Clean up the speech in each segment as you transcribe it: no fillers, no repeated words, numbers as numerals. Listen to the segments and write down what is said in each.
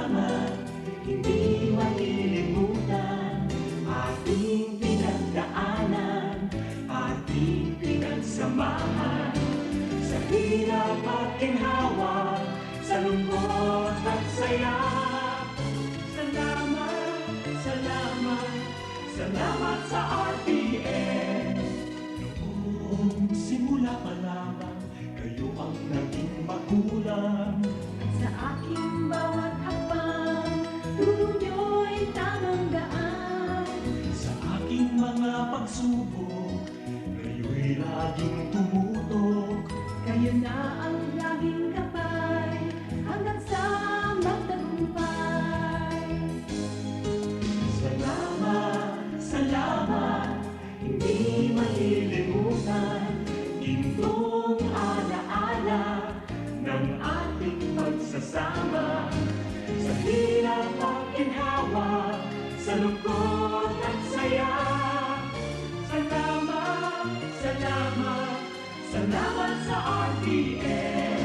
salamat, hindi malilimutan. Ating pinagdaanan, ating pinagsamahan. Sa hirap at ginhawa, sa lungkot at saya. Salamat, salamat, salamat sa RPN. Noong simula pa lamang, kayo ang naging magulang. Sa aking bawat hakbang, turo nyo'y tamang daan. Sa aking mga pagsubok, kayo'y laging tumutok. Kayo na ang laging gabay, hanggang sa magtagumpay. Salamat, salamat, hindi malilimutan. Gintong alaala ng ating pagsasama. Sa hirap at ginhawa, sa lungkot at saya. Salamat, salamat, salamat sa RPN.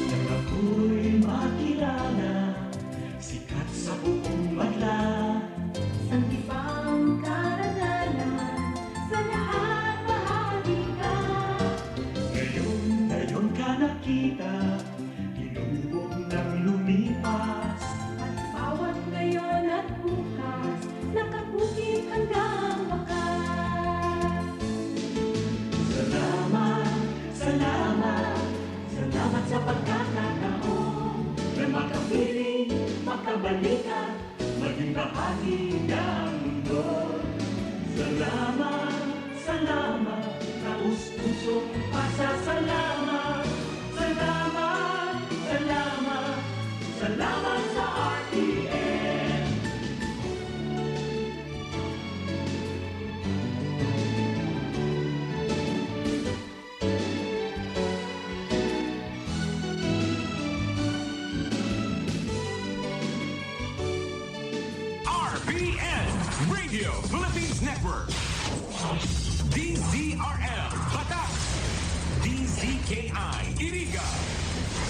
Nang ako'y makilala, sikat sa buong madla. Sangkipang karanalan, sa lahat bahagi ka. Ngayon ka nakita, hinubog ng lumipas. At bawat ngayon at bukas, nakabukit hanggang wakas. Salamat, salamat, salamat sa pagkakataon na makapiling, makabalikan, maging bahagi ng mundo. Salamat, salamat, taus-pusong pasasalamat. Salamat, salamat, salamat sa RTN. RPN Radio Philippines Network, DZRL Batak, DZKI Iriga,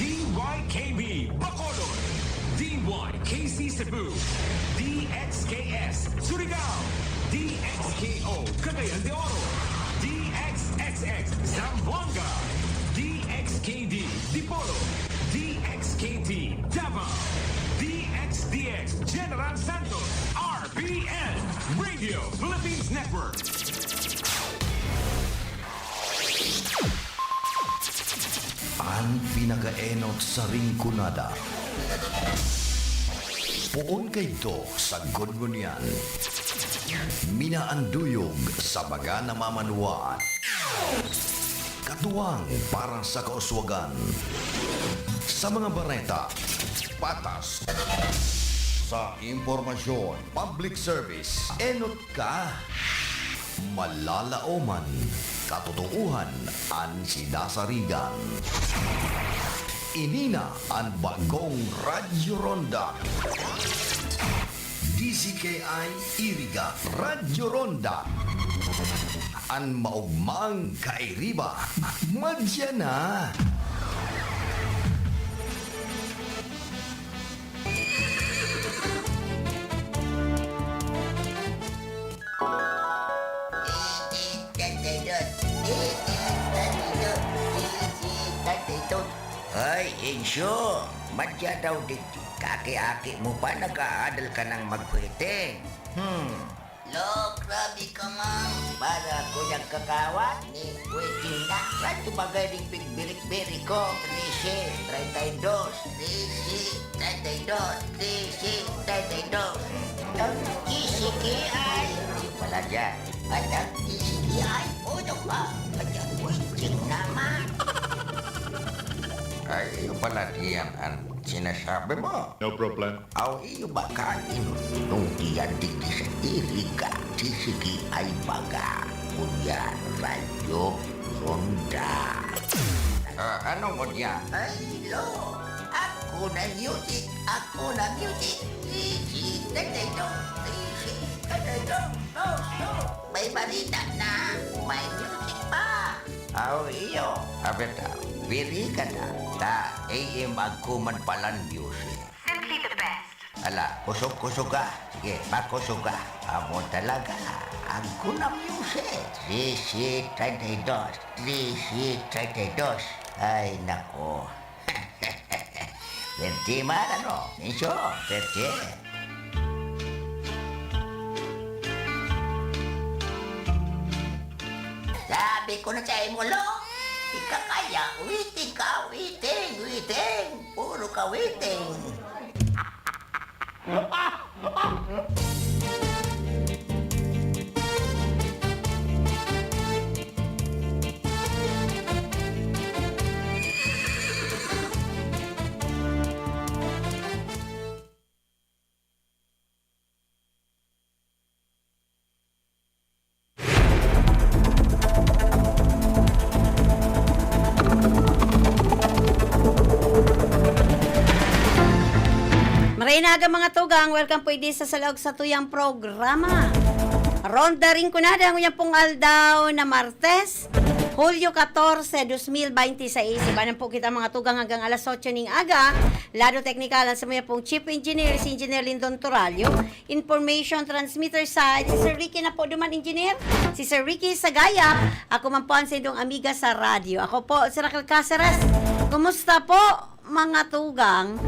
DYKB Bacolod, DYKC Cebu, DXKS Surigao, DXKO Cagayan de Oro, DXXX Zamboanga, DXKD Dipolo, DXKT Davao, DXDX General Santos, RPN Radio Philippines Network. Ang pinakaenot sa ringkunada. Puon kayto sa gungunyan. Minaanduyog sa baga namamanuan. Katuwang para sa kauswagan. Sa mga bareta, patas. Sa impormasyon, public service, enot ka. Malalaoman, katotohan, ang sidasarigan. Inina ang bagong Radyo Ronda. DZKI Iriga Radyo Ronda. Ang maugmang kairiba, madya na. Ay, Insyo, madya daw dito. Kaki-aki mo pa nag-aadal ka ng magpwete. Lo, grabe ka, ma'am. Para ko nagkakawat ni pwede na. Rato bagay rin pigbirik-birik ko. 13, 32, 13, 32, 13, 32. Ang isiki-ay. Di pala dyan. At ang isiki-ay. Ano ba? At ang pwede naman. Ay, iyo pala diyan ang sinasabi mo. No problem. Aw, iyo ba kain nung iyan digdi sa iriga, sisigi ay baga. Unya, radyo, ronda. Ano mo niya? Ay, lo. Ako na music. Ako na music. Easy, tatay do. Easy, tatay do. No. May balita na. May music pa. Aw, iyo. Abeta, pili ka na. Ta, AM ako man palan music. Simply the best. Ala, kusog-kusog ka. Sige, pakusog ka. Amo talaga. Ako na music. 332. 332. Ay, nako. Verte man, ano? Misyo, verte. Sabi ko na sa'yo mo, lo. Di ka kaya. Witing ka, witing. Puro ka witing. Maray mga tugang, welcome po idi sa salaog sa tuyang programa. Ronda rin ko na ang uyang pong aldaw na Martes, Hulyo 14, 2026. Ibanan po kita mga tugang hanggang alas 8 ning aga. Lado teknikalan sa mga pong Chief Engineer, si Engineer Lindon Toralio. Information Transmitter side, si Sir Ricky na po duman Engineer. Si Sir Ricky Sagaya. Ako man po ang sindong amiga sa radyo. Ako po, si Raquel Caceres. Kumusta po mga tugang?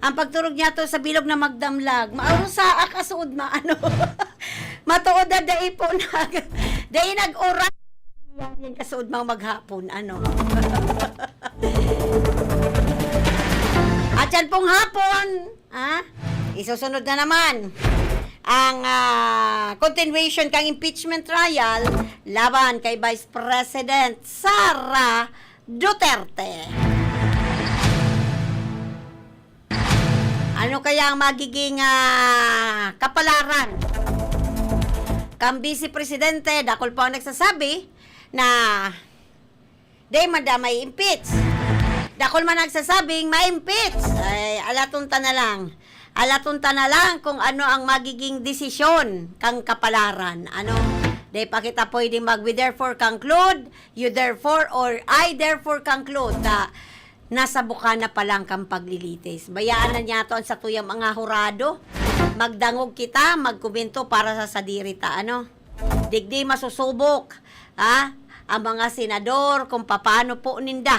Ang pagturog niya to sa bilog na magdamlag. Maaro sa akasuod na ano. Matuod na dai po dai nag-oras. Yan kasuod mga maghapon ano. At yan pong hapon, isusunod na naman ang continuation kang impeachment trial laban kay Vice President Sara Duterte. Ano kaya ang magiging kapalaran? Kang Vice Presidente, dakol po ang nagsasabi na day madamay impeach. Dakol man nagsasabing ma-impeach. Ay, alatunta na lang. Alatunta na lang kung ano ang magiging desisyon kang kapalaran. Ano? Day pa kita pwedeng we therefore conclude, you therefore, or I therefore conclude na nasa bukana pa lang kang paglilitis. Bayaan na niya to sa tuyang mga hurado. Magdangog kita, magkomento para sa sadirita. Ano? Digdi masusubok. Ang mga senador kung paano po ninda.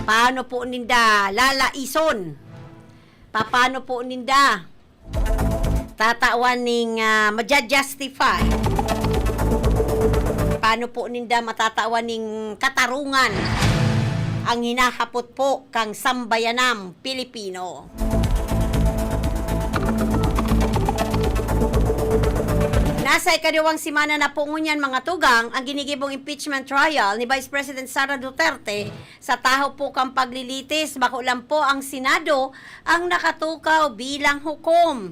Paano po ninda lalaison. Paano po ninda tatawan ning ma-justify. Paano po ninda matatawan ning katarungan ang hinahapot po kang sambayanang Pilipino. Nasa ikadawang simana na po ngunyan mga tugang ang ginigibong impeachment trial ni Vice President Sara Duterte sa taho po kang paglilitis. Bako lang po ang Senado ang nakatukaw bilang hukom.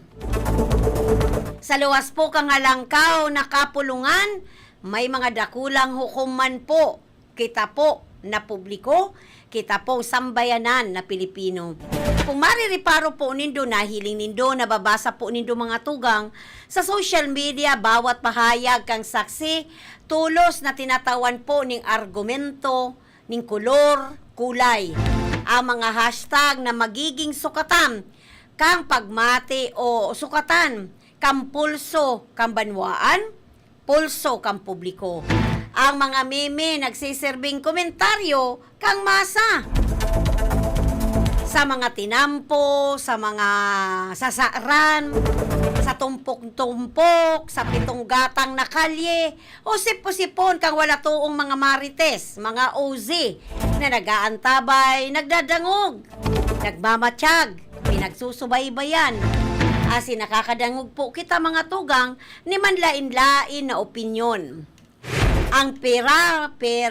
Sa luwas po kang halangkaw na kapulungan, may mga dakulang hukuman po. Kita po na publiko, kita po sambayanan na Pilipino. Kung maririparo po nindo, nahiling nindo, nababasa po nindo mga tugang, sa social media, bawat pahayag kang saksi, tulos na tinatawan po ning argumento, ning kolor, kulay. Ang mga hashtag na magiging sukatan, kang pagmati o sukatan, kang pulso, kang banwaan, pulso, kang publiko. Ang mga meme nagsiserving komentaryo kang masa. Sa mga tinampo, sa mga sasaran, sa tumpok-tumpok, sa pitong gatang na kalye, o sipon kang wala tuong mga marites, mga OZ, na nag-aantabay, nagdadangog, nagmamatsyag, pinagsusubaybayan. Asi nakakadangog po kita mga tugang ni manlain-lain na opinyon. Ang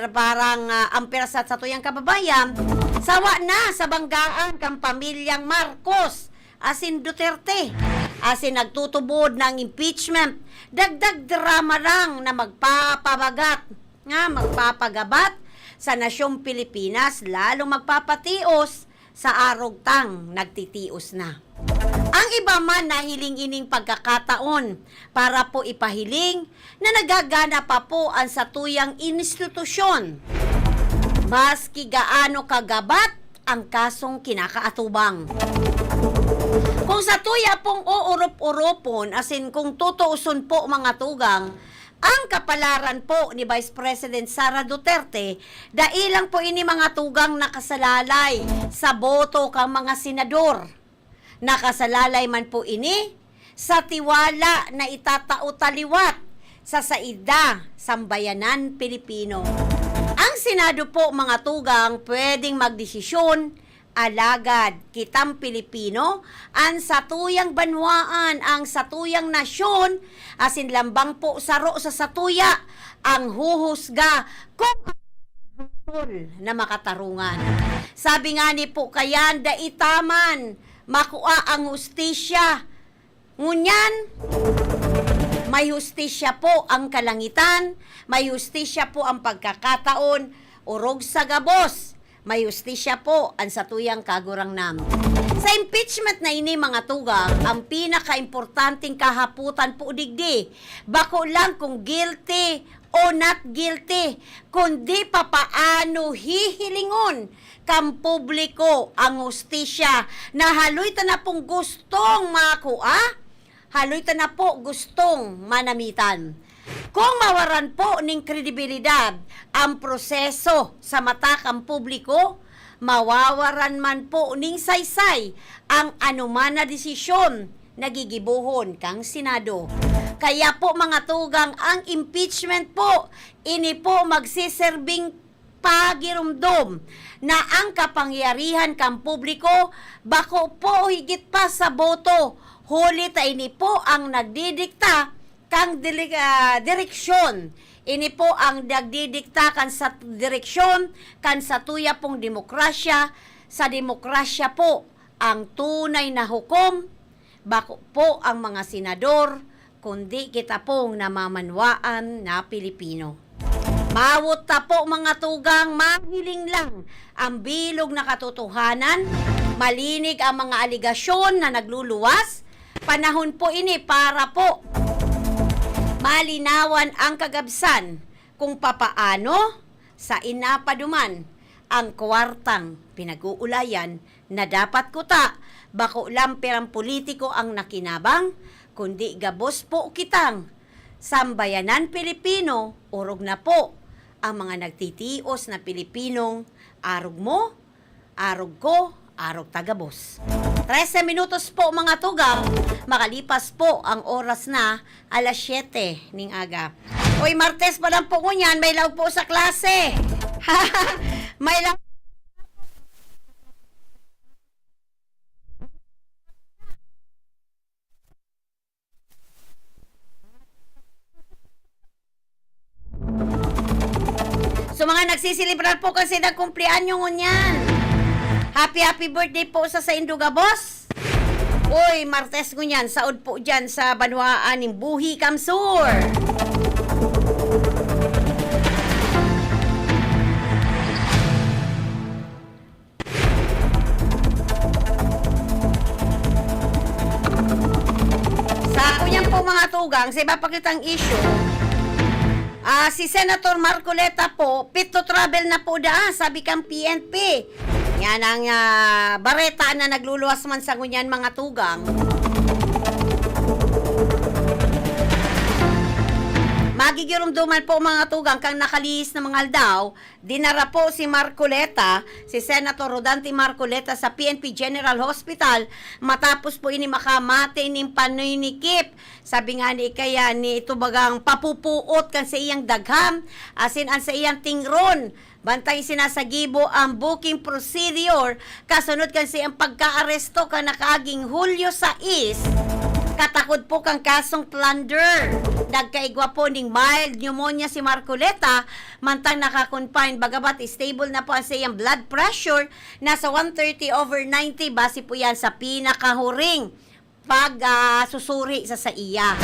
parang ang pera sa tuyang kababayan, sawa na sa banggaan kang pamilyang Marcos, asin Duterte. Asin nagtutubod ng impeachment. Dagdag drama lang na magpapagabat sa nasyong Pilipinas, lalong magpapatios sa arugtang nagtitios na. Ang iba man na hiling-ining pagkakataon para po ipahiling na nagagana pa po ang satuyang institusyon. Maski gaano kagabat ang kasong kinakaatubang. Kung sa tuya pong uurup-urupon, asin kung tutuuson po mga tugang, ang kapalaran po ni Vice President Sara Duterte, dailang po ini mga tugang nakasalalay sa boto kang mga senador. Nakasalalay man po ini sa tiwala na itatao-taliwat sa saida sambayanan Pilipino. Ang Senado po mga tugang pwedeng magdesisyon alagad kitang Pilipino ang satuyang banwaan, ang satuyang nasyon, asin lambang po saro sa satuya ang huhusga kung na makatarungan. Sabi nga ni po kayan, daitaman makuha ang hustisya. Ngunyan, may hustisya po ang kalangitan, may hustisya po ang pagkakataon, urog sa gabos, may hustisya po ang satuyang kagurang nam. Sa impeachment na ini mga tugang, ang pinaka-importanting kahaputan po digdi, bako lang kung guilty o not guilty, kundi papaano hihilingon kang publiko ang hustisya na haloy ta na pong gustong makuha, haloy ta na po gustong manamitan. Kung mawaran po ning kredibilidad ang proseso sa mata kang publiko, mawawaran man po ning saysay ang anuman na desisyon na gigibuhon kang Senado. Kaya po mga tugang, ang impeachment po, ini po magsiserving pagirumdom na ang kapangyarihan kang publiko, bako po higit pa sa boto, huli ta ini po ang nagdidikta kang direksyon. Ini po ang nagdidikta kan sa direksyon, kan sa tuya pong demokrasya. Sa demokrasya po, ang tunay na hukom, bako po ang mga senador, kundi kita pong namamanwaan na Pilipino. Mawot ta po mga tugang, mahiling lang ang bilog na katotohanan, malinig ang mga aligasyon na nagluluwas. Panahon po ini para po malinawan ang kagabsan kung papaano sa inapaduman ang kwartang pinag-uulayan na dapat kuta, bako lang perang politiko ang nakinabang, kundi gabos po kitang sambayanan Pilipino, urog na po ang mga nagtitios na Pilipinong arog mo, arog ko, arog tagabos. 13 minutos po mga tugang, makalipas po ang oras na alas 7 ning aga. Uy, Martes pa lang po ngunyan, may law po sa klase. May law. So mga nagsisilibrar po kasi nagkumplianyo ngunyan. Happy birthday po sa Induga Boss. Uy, Martes ngunyan, saod po dyan sa banwaan ng Buhi Kamsur. Sa kunyan po mga tugang, sa iba pakitang issue, si Senator Marcoleta po, fit to travel na po sabi kang PNP. Yan ang bareta na nagluluwas man sa ngunyan mga tugang. Magigirumduman po mga tugang kang nakalihis na mga aldaw, dinara po si Marcoleta, si Senator Rodante Marcoleta sa PNP General Hospital matapos po ini makamate ning paninikip. Sabi nga ni kaya ni ito bagang papupuot kan sa iyang dagham, asin an sa iyang tingron. Bantay sinasagibo ang booking procedure kasunod kan sa iyang pagkaaresto ka nakaaging Hulyo 6. Katakod po kang kasong plunder. Nagkaigwa po ning mild pneumonia si Marcoleta, mantang naka-confine bagabat stable na po ang sa iyang blood pressure, nasa 130/90, base po yan sa pinakahuring susuri sa iya.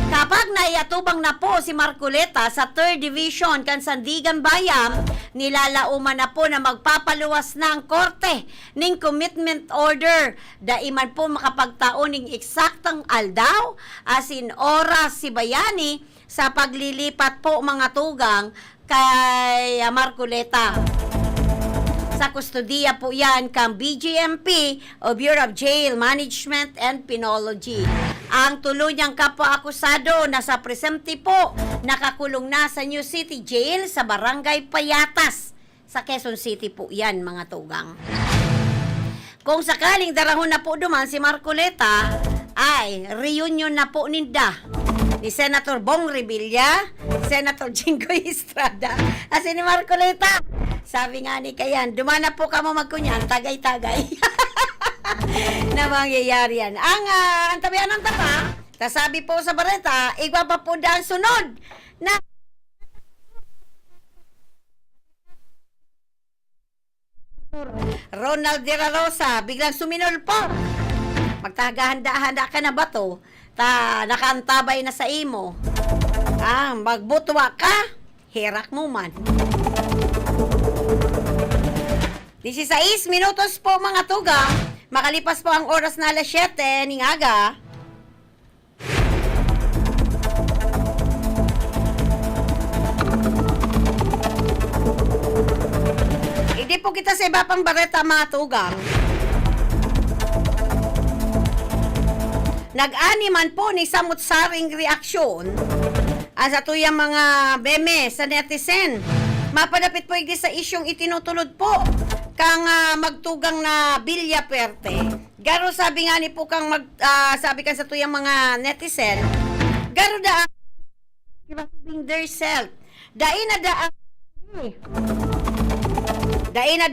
Kapag naiatubang na po si Marcoleta sa 3rd Division kan Sandigan Bayan, nilalauman na po na magpapaluwas na ang korte ning commitment order. Daiman po makapagtaon ning eksaktang aldaw asin oras si bayani sa paglilipat po mga tugang kay Marcoleta. Sa kustodiya po yan kang BGMP o Bureau of Jail Management and Penology. Ang tuloy niyang kapwa-akusado na sa presemti po nakakulong na sa New City Jail sa Barangay Payatas sa Quezon City po yan mga tugang. Kung sakaling darahon na po duman si Marcoleta ay reunion na po ninda ni Senator Bong Revilla, Senator Jinggoy Estrada at ni Marcoleta. Sabi nga ni Kayan, dumana po ka mo magkunyan, tagay-tagay. Na mangyayari yan. Ang tabihan ng tapa, sabi po sa bareta, igwa pa po daan sunod na Ronald De La Rosa, biglang suminol po. Magtagahanda-handa ka na ba to? Nakaantabay na sa imo. Magbutwa ka, hirak mo man. 16 minutos po mga tugang. Makalipas po ang oras na alas 7 ning aga. Hindi po kita sa iba pang bareta mga tugang. Nag-animan po ni samut-saring reaksyon sa tuyang mga beme sa netizen. Mapadapit po igdi sa isyong itinutulod po kang magtugang na Villaperte. Garo sabi nga ni po kang sabi kan sa tuyang mga netizen, garo da being their self. Dain na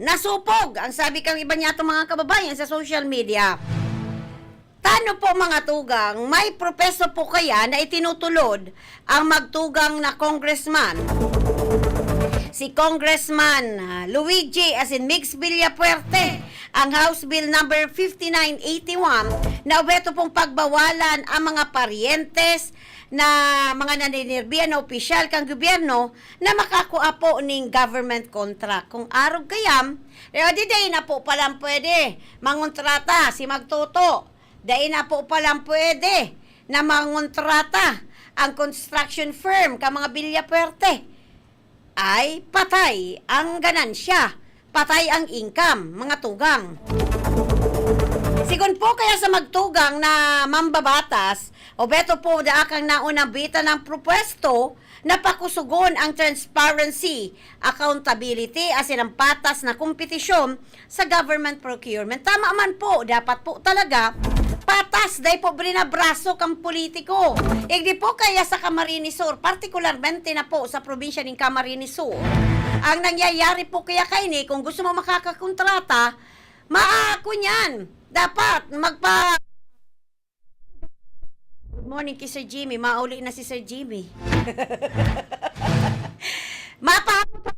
nasupog ang sabi kang iba niya mga kababayan sa social media. Tano po mga tugang, may propeso po kaya na itinutulod ang magtugang na congressman. Si Congressman Luigi Mix Villapuerte, ang House Bill number 5981 na ubeto pong pagbawalan ang mga parientes na mga naninirbiyan na opisyal kang gobyerno na makakuha po ning government contract. Kung arog kayam, di day na po palang pwede mangontrata si Magtuto. Day na po palang pwede na mangontrata ang construction firm ka mga Villapuerte. Ay patay ang ganansya, patay ang income, mga tugang. Sigon po kaya sa magtugang na mambabatas, o beto po daakang naunang bita ng propwesto na pakusugon ang transparency, accountability, asin ang patas na kompetisyon sa government procurement. Tama man po, dapat po talaga patas, day po brinabraso kang politiko. Igdi po kaya sa Camarines Sur, partikularmente na po sa probinsya ng Camarines Sur, ang nangyayari po kaya kayo ni, kung gusto mo makakakontrata, maako niyan. Dapat Good morning kay Sir Jimmy, mauli na si Sir Jimmy. Mapapot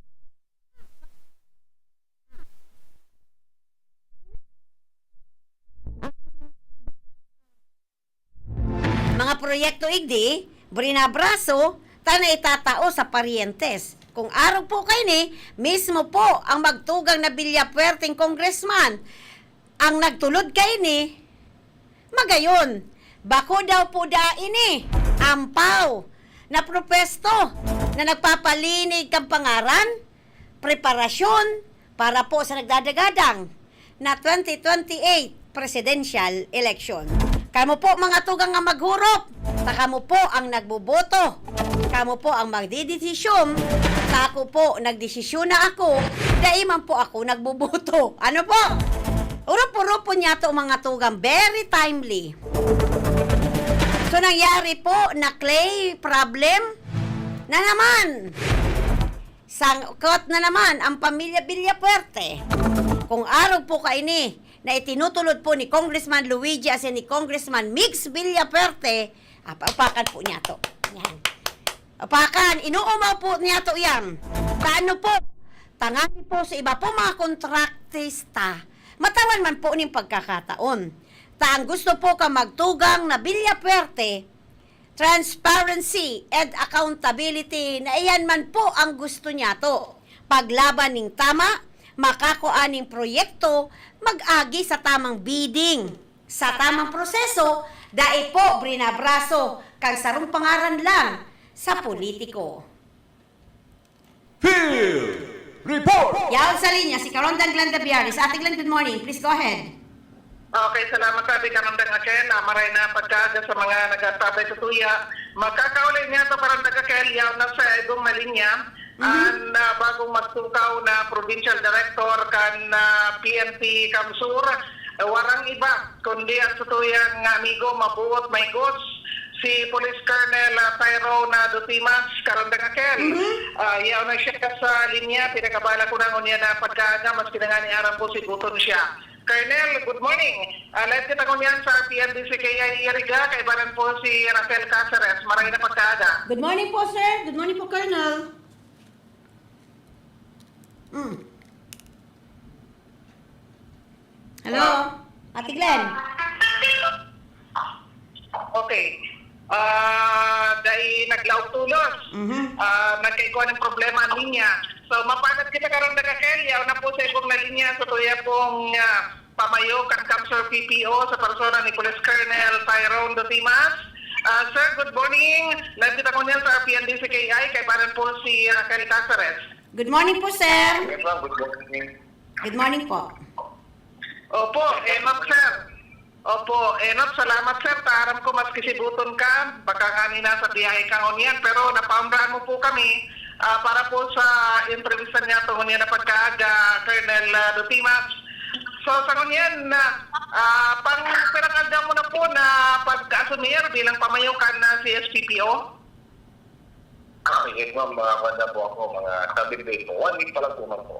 mga proyekto igdi, brinabraso, na itatao sa parientes. Kung araw po kayo ni, mismo po ang magtugang na Villapuerteng congressman, ang nagtulod kayo ni, magayon, bako daw po ini, ampaw, na propesto, na nagpapalinig kang pangaran, preparasyon, para po sa nagdadagadang na 2028 presidential election. Kamo po mga tugang nga maghurop, kamo po ang nagboboto, kamo po ang magdidesisyon, ako po nagdesisyon na ako, daiman po ako nagboboto. Ano po? Urupo-urupo niya to mga tugang, very timely. So nangyari po na clay problem na naman. Sangkot na naman ang pamilya Villapuerte. Kung araw po kaini na itinutulod po ni Congressman Luigi ni Congressman Mix Villapuerte, apakan po niya to. Yan. Apakan, inuumaw po niya to yan. Paano po? Tangani po sa iba po mga kontraktista. Matawan man po ning pagkakataon. Ta ang gusto po ka magtugang na Villapuerte, transparency and accountability na iyan man po ang gusto niya to. Paglaban ning tama, makakuan ning proyekto, mag-agi sa tamang bidding. Sa tamang proseso, dai po brinabraso, kang sarong pangaran lang sa politiko. Field Report! Yaon sa linya, si Karondan Glenda Biaris. Ate Glenn, good morning. Please go ahead. Okay, salamat sabi ka ng Aken. Maray na pagkaga sa mga nagsatabay sa tuya. Magkakaulay niya ito parang Aken, yaw na sa ibong malinya. Ang bagong magtukaw na Provincial Director kan PNP Kamsur. Warang iba, kundi ang tutuyang amigo, mabuot, may goods. Si Police Colonel Tyrone Dutimas, Karandang Akel. Yaw na siya sa linya, pinakabala ko na niya na pagkaga, mas pinangani aram po si Buton siya. Colonel, good morning. Let's get ako niyan sa PNDCKI Iriga, kaibanan po si Rafael Caceres. Maraming na pagkaga. Good morning po, sir. Good morning po, Colonel. Hello? Ate Glenn? Okay. Dahil naglaw tulos. Nagkaikuha ng problema ang linya. So, mapanat kita karon na kakelya. Na po sa ibong na linya sa tuya pong pamayo kan Kamsur PPO sa persona ni Police Colonel Tyrone Dutimas. Sir, good morning. Nandito ko niyan sa PNDCKI. Kay paran po si Rafael Caceres. Good morning po, sir. Good morning. Good morning po. Opo, ma'am sir. Opo, ma'am, salamat sir. Taram ko mas kisibuton ka. Baka kanina sa biyahe kang uniyan. Pero napaundahan mo po kami para po sa entrevista niya ito niya na pagkaaga, Colonel Dutimas. So sa uniyan, pang pinakagda mo na po na pagka-asumir bilang pamayokan na CSPPO? Sige ma'am, makakanda po ako mga 7 days po. 1 week pa lang po ma'am po.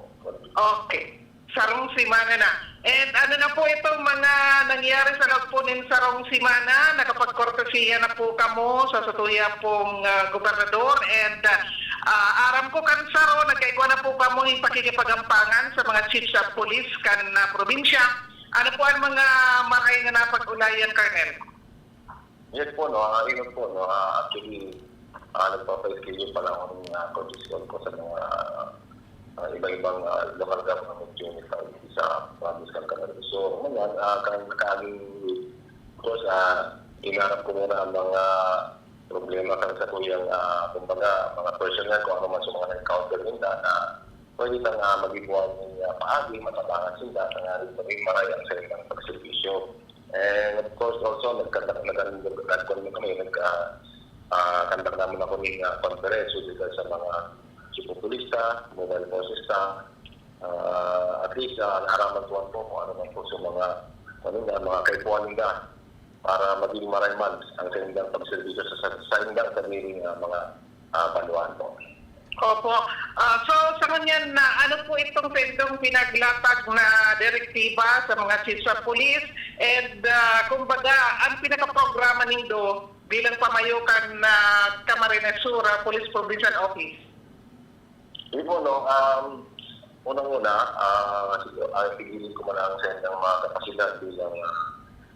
Okay. Sarong Simana na. And ano na po itong mga nangyari sa loob po ng Sarong Simana, nakapagkortesiya na po kamo sa satuya pong gobernador and aram ko kan Saro, nagkaigwa na po kamo yung pakikipagampangan sa mga chiefs of police kan probinsya. Ano po ang mga maray na napag-ulayan, Colonel? Yes po, no. Ingat po, no. Actually, nagpapa-schedule pa lang ang condition ko sa mga iba-ibang local government unit sa province ng Canada. So, ngayon, kang nakaaging course, inarap ko muna ang mga problema kan sa tuyang, kumbaga, mga personal kung ano man sa mga na-encounter nila na pwede kang mag-ibuan ng paagi, matabangan sila, na rin maging marayang sa ilang pagservisyo. And of course, also, nagkandak kami, kandak namin ako ng conference dito sa mga pupulista, mobile forces at least naaraman tuwan po kung ano man po sa mga kaipuan nila para maging marayman ang sa indang pagservisyo sa indang sariling mga baluan po. Opo. So sa kanyan, ano po itong sendong pinaglatag na direktiba sa mga chiefs of police and kumbaga ang pinaka-programa nindo bilang pamayokan na Camarines Sur Police Provincial Office? Hindi po, no. Unang-una, pigilin ko man ang sendang mga kapasidad bilang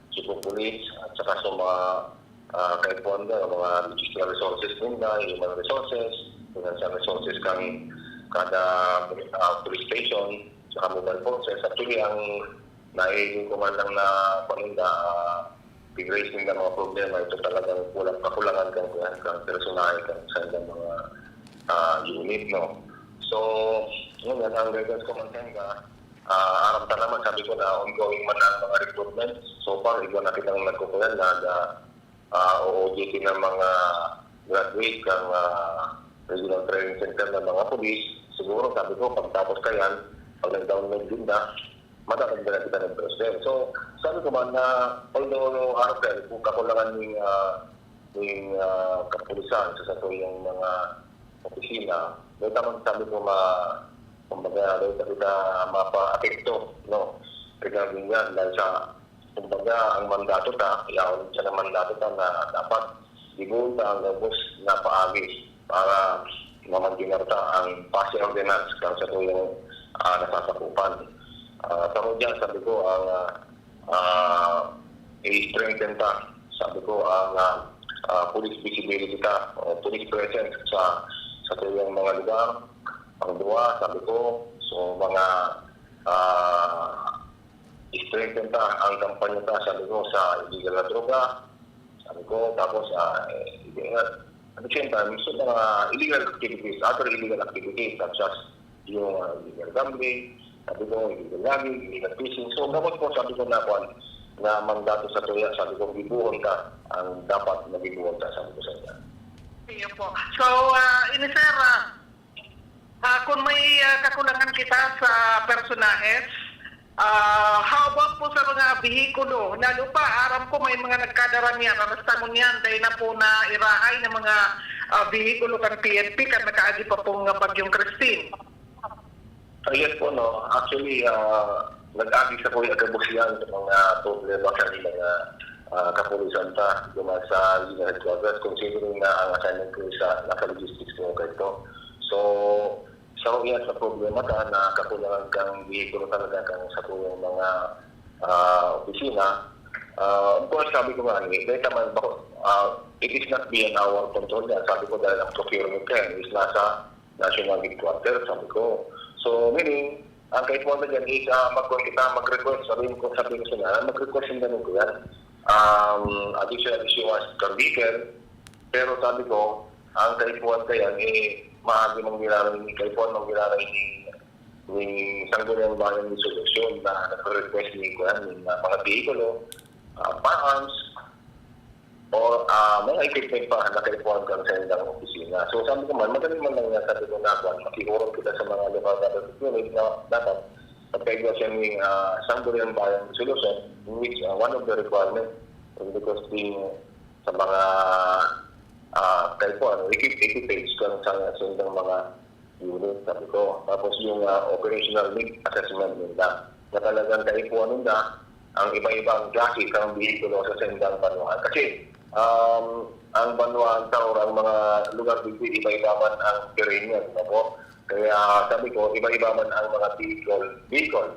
chief of police at saka sa mga kaipuan na, mga logistical resources nila, human resources, financial resources kang kada police station, saka mobile forces. Actually, ang naiingin ko man lang na paninda, big-raise nila mga problema, ito talagang kakulangan kang personal, kang sendang mga unit, no. So, yun yan, ang guidance ko man tayo aram ta naman, sabi ko na ongoing man ang mga recruitment. So far, ikaw na kitang nagkukulan na OOJT ng mga graduate kang regional training center ng mga police. Siguro, sabi ko, pagtapos ka yan, pag nag-download din na, matatagda na kita ng president. So, sabi ko man na although RFL, kung kakulangan ng kapulisan sa tuyang mga opisina, may tamang sabi ko kumbaga, kita mapa-apekto, no? Regarding yan, dahil sa, kumbaga, ang mandato iyaw siya ng mandato na dapat ibunta ang gabos na paagi para mamagginarta ang passing ordinance kang sa tuyong nasasakupan. Pero dyan, sabi ko, ang i-strengthen ta. Sabi ko, ang police visibility ta, o police presence sa tuyong mga lugar. Pangalawa, sabi ko, so mga i-strengthen ta ang kampanya ta, sabi ko, sa illegal na droga. Sabi ko, tapos at the same time, so mga illegal activities, other illegal activities, such as yung illegal gambling, sabi ko, illegal logging, illegal fishing. So, dapat po, sabi ko na mandato sa tuya, sabi ko, bibuhon ka ang dapat na bibuhon ka, sabi ko sa inyo. Iyo po. So, Sir, kung may kakulangan kita sa personahes, how about po sa mga bihikulo? Lalo pa, aram ko may mga nagkadaramihan, arastangon yan, dahil na po na irahay ng mga bihikulo kan PNP, kan nakaagi pa pong bagyong Christine. Yes po, no. Actually, nag-agi sa po yung agabusiyan sa mga problema sa nilang kapulisan ta guma sa Liga Headquarters, considering na ang assignment ko sa naka-logistics ko ito. So, sa yan sa problema ta na kakulangan kang bihikulo talaga kang sa yung mga opisina. Of course, sabi ko nga, dahil naman ba, it is not beyond our control yan. Sabi ko dahil ang procurement ka is nasa National Headquarters, sabi ko. So, meaning, ang kahit mo na dyan is mag-request, sabihin ko sila, mag-request yung ganun ko yan. Additional issuance ka vehicle, pero sabi ko, ang kahit mo ka yan, maagi mong ginarang kahit mo mong ginarang ni Sangguniang Bayan ng Solusyon na nag-request ni mga vehikulo, firearms, o mga equipment pa na kaipuan ka sa indang opisina. So sabi ko man, magaling man lang yan sabi ko na makihurot kita sa mga local government unit na dapat magkaigwa siya ng Sangguniang Bayan Solution, in which one of the requirements because sa mga kaipuan, equipage ka sa indang mga unit, sabi ko. Tapos yung operational need assessment nila na talagang kaipuan nila ang iba-ibang klase kang bihikulo sa sendang Banwaan. Kasi ang Banwaan Tower, ang mga lugar dito, iba-iba man ang terrain yan. Ako. Kaya sabi ko, iba-iba man ang mga vehicle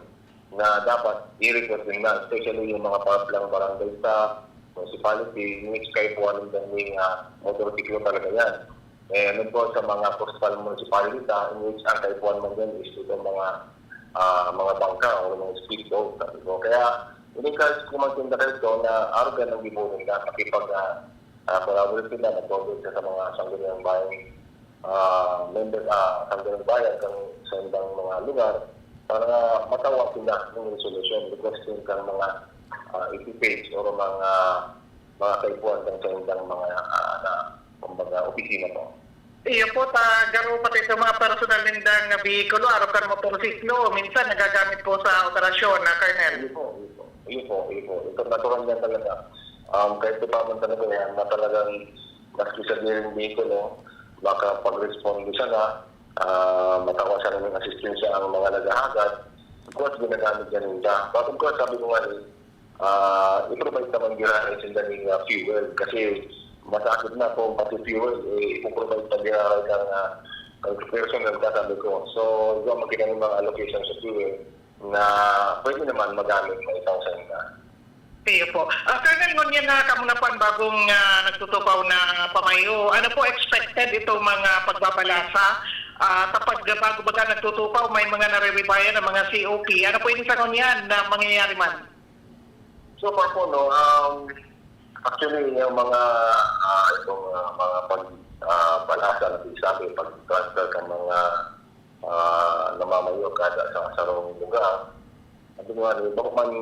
na dapat i-report din na, especially yung mga paraplang barangay staff, municipality, in which kayo po anong daming motorsiklo talaga yan. And po sa mga coastal municipality, in which ang kaipuan man yan is itong mga bangka o mga speedboat. Sabi ko. Kaya, in-encourage ko magtinda kayo ito na argan ng bibunin na makipag-collaborate sila, nag-collaborate sa mga Sangguniang Bayan members, Sangguniang Bayan sa ibang mga lugar para matawa sila ng resolution requesting kang mga equipage o mga kaipuan sa ibang mga opisina po. Iyo po, garo pati sa mga personal nindang bihikulo, araw kan motorsiklo, minsan nagagamit po sa operasyon na Colonel. Iyo po. Ito natural yan talaga. Kahit ito pa man talaga yan, na talagang maski sa diring bihikulo, baka pag-respond siya na, matawa siya ng assistensya ang mga naghahagad. Of course, ginagamit yan nila. But of course, sabi ko nga i-provide naman girahay sa daling fuel kasi masakit na po pati fuel, ipoprovide pa girahay kang personal ka, sabi ko. So, ito magkita ng mga allocation sa fuel na pwede naman magamit na itaw sa inyo. Iyo po. Colonel, ngunyan na kamunapan bagong nagtutupaw na pamayo, ano po expected itong mga pagbabalasa? Kapag bago baga nagtutupaw, may mga nare-rebayan ng mga COP. Ano po yung sa ngunyan na mangyayari man? So far po, no, actually, yung mga mga pagbalasa na sabi, pag-transfer ng mga namamayo kada sa sarong lugar, at yung bakit man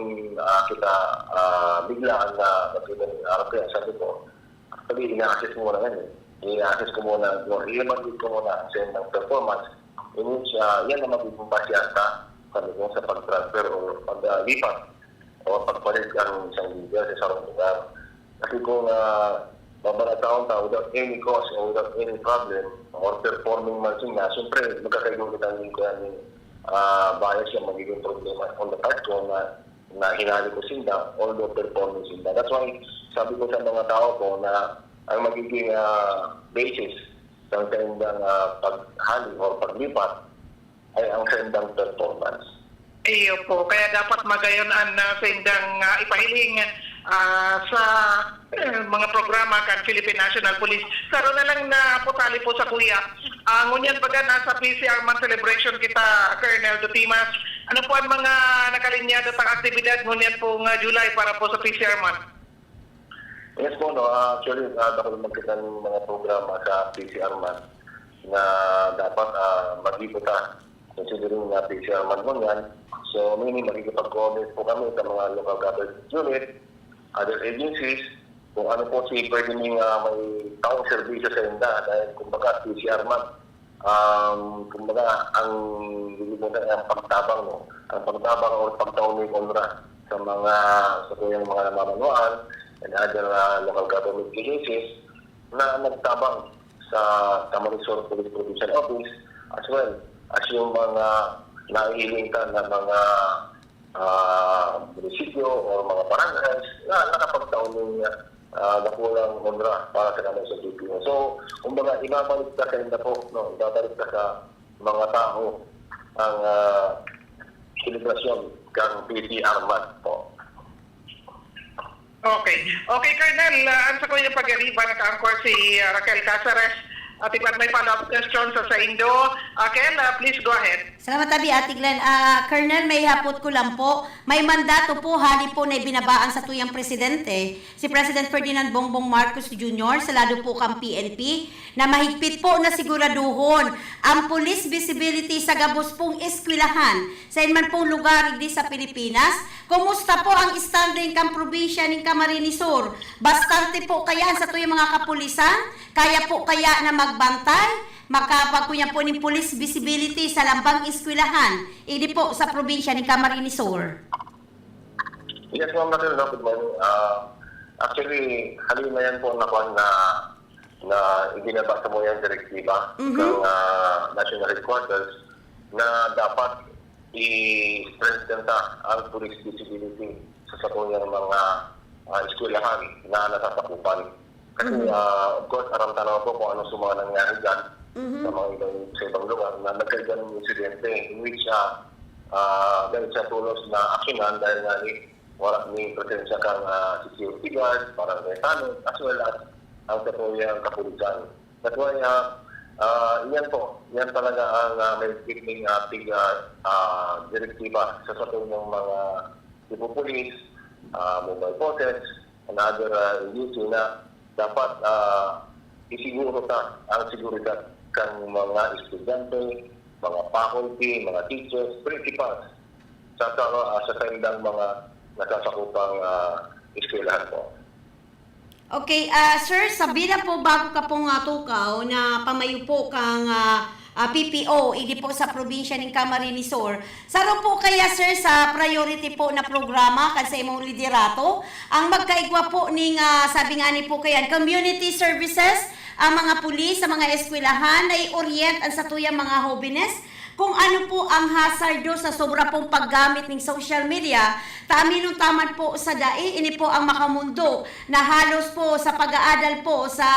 kita biglaan na matulad ng araw kaya, sabi ko, actually, ina-assess mo na yan. I-assess ko muna, i-evaluate ko muna sa ng performance, in which yan na magbubumbasyan ka, sabi ko, sa pag-transfer o pag-lipat o pagpalit ang isang leader sa sarong lugar. Kasi kung mabalataon ta without any cause or without any problem or performing man siya, siyempre magkakaibulit ang lingkuhan ni bias yung magiging problema on the part ko na hinali ko sila although performing sila. That's why sabi ko sa mga tao ko na ang magiging basis ng sendang paghali o paglipat ay ang sendang performance. Iyo po, kaya dapat magayon ang sendang ipahiling sa mga programa kan Philippine National Police. Saro na lang na putali po sa kuya. Ngunyan baga nasa PCR month celebration kita, Colonel Dutimas. Ano po ang mga nakalinyado tang aktibidad ngunyan po nga July para po sa PCR month? Yes po, no. Actually, dahil magkita ng mga programa sa PCR month na dapat mag-ipota considering na PCR month mo yan. So, makikipag-coordinate po kami sa mga local government unit, other agencies, kung ano po si pwede may taong serbisyo sa inda dahil kumbaga PCR month. Kumbaga, ang pagtabang, no? Ang pagtabang o pagtaon ng kontra sa kuyang mga namamanuan and other local government agencies na nagtabang sa Camarines Police Provincial Office as well as yung mga naiilintan na mga munisipyo o mga barangays na nakapagtaon ng nakulang honra para sa naman sa DPO. So, kumbaga, ibabalik ka sa inda po, no? Ibabalik ka sa mga tao ang selebrasyon kang PCR month po. Okay. Okay, Colonel, ansa ko yung pag-ariba naka-anchor si Raquel Casares. At iba't may follow-up question sa Indo. Kel, please go ahead. Salamat tabi, Ate Glenn. Colonel, may hapot ko lang po. May mandato po, hali po na ibinabaan sa tuyang presidente, si President Ferdinand Bongbong Marcos Jr., sa lado po kang PNP, na mahigpit po na siguraduhon ang police visibility sa gabos pong eskwelahan sa inman pong lugar di sa Pilipinas. Kumusta po ang standing kang probinsya ng Camarines Sur? Bastante po kaya sa tuyang mga kapulisan? Kaya po kaya na magbantay? Makapagkunya po ng police visibility sa lambang eskwelahan, hindi po sa probinsya ng Camarines Sur. Yes, ma'am, good morning. Actually, halina yan po na ibinabasa mo yung direktiba ng National Headquarters na dapat i-strengthen ang police visibility sa satuyang mga eskwelahan na nasasakupan. Kasi, of course, aram-tanaw po kung ano sumama nangyari dyan sa mga ibang lugar na nagkaroon ng insidente in which dahil sa tulos na aksyonan dahil nga may presensya kang security guard, parang metano, as well as ang katuyang kapulisan. That's why, yan talaga ang may picking ating direktiba sa satuyang mga tipo police, mobile forces, and other agency na dapat isiguro ang seguridad kang mga estudyante, mga faculty, mga teachers, principals sa tandang mga nasasakupang eskwelahan po. Okay, sir, sabi na po bago ka pong tukaw na pamayo po kang PPO, hindi po sa probinsya ng Camarines Sur. Saro po kaya, sir, sa priority po na programa kasi imong liderato, ang magkaigwa po ning sabi nga ni po kaya, community services, ang mga pulis sa mga eskwelahan na i-orient ang sa tuyang mga hobines kung ano po ang hazardo sa sobra pong paggamit ng social media. Taminong taman po sa DAI, ini po ang makamundo na halos po sa pag-aadal po sa